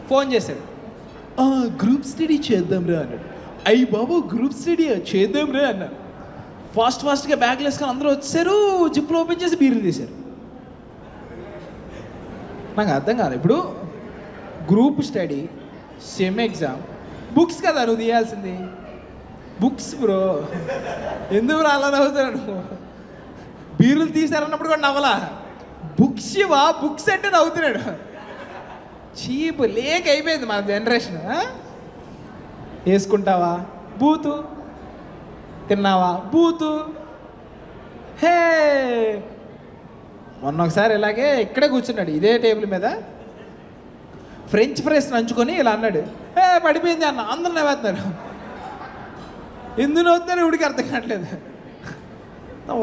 Phone చేశాడు, group study చేద్దాం రా అన్నాడు. అయ్యి బాబు గ్రూప్ స్టడీ చేద్దాం రా అన్నాడు. ఫాస్ట్గా బ్యాగ్లు వేసుకొని అందరూ వచ్చారు, జిప్పులు ఓపెన్ చేసి బీర్లు తీశారు. నాకు అర్థం కాదు. ఇప్పుడు group study, sem exam, books కదా నువ్వు తీయాల్సింది. బుక్స్ బ్రో, ఎందుకు అలా నవ్వుతాను నువ్వు? బీర్లు తీశారన్నప్పుడు కూడా నవ్వలా. బుక్స్ ఇవా, బుక్స్ అంటే నవ్వుతున్నాడు. చీప్ లేక అయిపోయింది మన జనరేషన్. వేసుకుంటావా బూతు, తిన్నావా బూతు. హే మొన్న ఒకసారి ఇలాగే ఇక్కడే కూర్చున్నాడు ఇదే టేబుల్ మీద, ఫ్రెంచ్ ఫ్రైస్ నంచుకొని ఇలా అన్నాడు. పడిపోయింది అన్న, అందరూ నవ్వుతున్నారు. ఎందుకు నవ్వుతున్నారు ఇవిడికి అర్థం కావట్లేదు.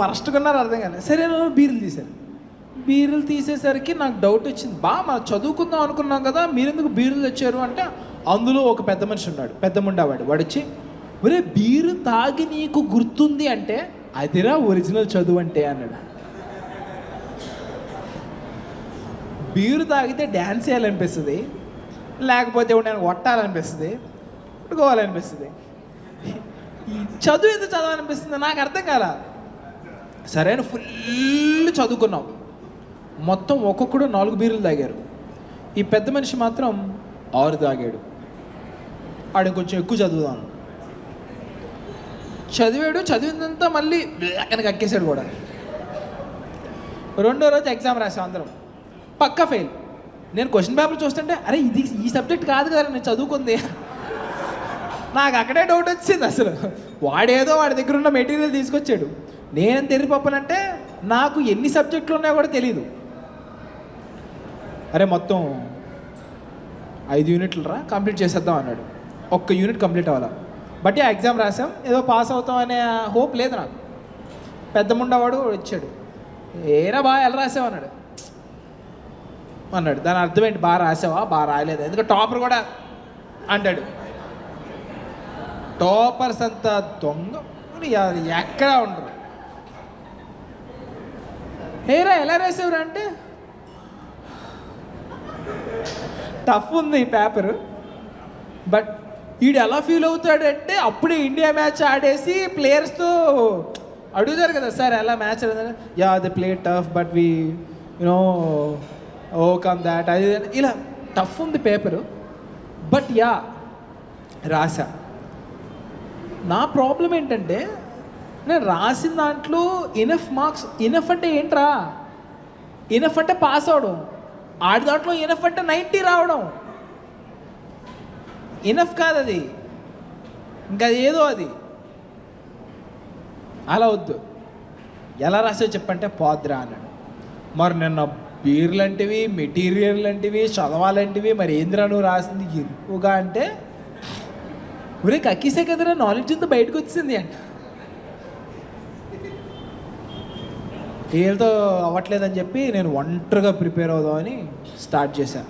వరస్ట్కున్నారు అర్థం కాలేదు. సరే బీర్లు తీశారు. బీర్లు తీసేసరికి నాకు డౌట్ వచ్చింది. మనం చదువుకుందాం అనుకున్నాం కదా, మీరెందుకు బీర్లు తెచ్చారు అంటే, అందులో ఒక పెద్ద మనిషి ఉన్నాడు, పెద్ద ముండవాడు. వాడు వచ్చి, ఒరే బీరు తాగి నీకు గుర్తుంది అంటే అదిరా ఒరిజినల్ చదువు అంటే అన్నాడు. బీరు తాగితే డ్యాన్స్ చేయాలనిపిస్తుంది, లేకపోతే నేను కొట్టాలనిపిస్తుంది, కొట్టుకోవాలనిపిస్తుంది. ఈ చదువు ఎందుకు చదవాలనిపిస్తుంది నాకు అర్థం కాల. సరే ఫుల్ చదువుకున్నాం, మొత్తం ఒక్కొక్కడు 4 బీర్లు తాగారు. ఈ పెద్ద మనిషి మాత్రం 6 తాగాడు. ఆడు కొంచెం ఎక్కువ చదువుదాను చదివాడు. చదివిందంతా మళ్ళీ వెనక అక్కేసాడు కూడా. రెండో రోజు ఎగ్జామ్ రాసాం అందరం, పక్కా ఫెయిల్. నేను క్వశ్చన్ పేపర్ చూస్తుంటే అరే ఇది ఈ సబ్జెక్ట్ కాదు కదా నేను చదువుకుంది. నాకు అక్కడే డౌట్ వచ్చింది. అసలు వాడేదో వాడి దగ్గర ఉన్న మెటీరియల్ తీసుకొచ్చాడు, నేను తెలియపప్పనంటే నాకు ఎన్ని సబ్జెక్టులు ఉన్నాయో కూడా తెలియదు. అరే మొత్తం 5 యూనిట్లు రా కంప్లీట్ చేసేద్దాం అన్నాడు. 1 యూనిట్ కంప్లీట్ అవ్వాలా. బట్ ఆ ఎగ్జామ్ రాసాం, ఏదో పాస్ అవుతాం అనే హోప్ లేదు నాకు. పెద్ద ముండవాడు వచ్చాడు, ఏరా బాగా ఎలా రాసావు అన్నాడు. దాని అర్థం ఏంటి, బాగా రాసావా, బాగా రాయలేదు, ఎందుకంటే టాపర్ కూడా అంటాడు. టాపర్స్ అంతా దొంగ ఎక్కడా ఉండరు. ఏరా ఎలా రాసావురా అంటే, టఫ్ ఉంది ఈ పేపరు, బట్ వీడు ఎలా ఫీల్ అవుతాడంటే అప్పుడే ఇండియా మ్యాచ్ ఆడేసి ప్లేయర్స్తో అడుగుతారు కదా, సార్ ఎలా మ్యాచ్ ఆడదా, yeah they play tough but we you know overcome that, అది ఇలా టఫ్ ఉంది పేపరు. బట్ యా రాసా. నా ప్రాబ్లం ఏంటంటే నేను రాసిన దాంట్లో ఇనఫ్ మార్క్స్, ఇనఫ్ అంటే ఏంట్రా, ఇనఫ్ అంటే పాస్ అవడం, ఆడి దాంట్లో ఇనఫ్ అంటే 90 రావడం. ఇనఫ్ కాదు అది, ఇంకా ఏదో అది. అలా వద్దు. ఎలా రాసావు చెప్పంటే పోద్రా అన్నాడు. మరి నిన్న బీర్లంటివి, మెటీరియల్ అంటివి, చదవాలంటివి, మరి ఏంద్రా నువ్వు రాసింది ఎక్కువగా అంటే, ఒరే కక్కిసే కదరా నాలెడ్జ్ అంతా బయటకు వచ్చింది అంట. వీళ్ళతో అవ్వట్లేదని చెప్పి నేను ఒంటరిగా ప్రిపేర్ అవుదామని స్టార్ట్ చేశాను.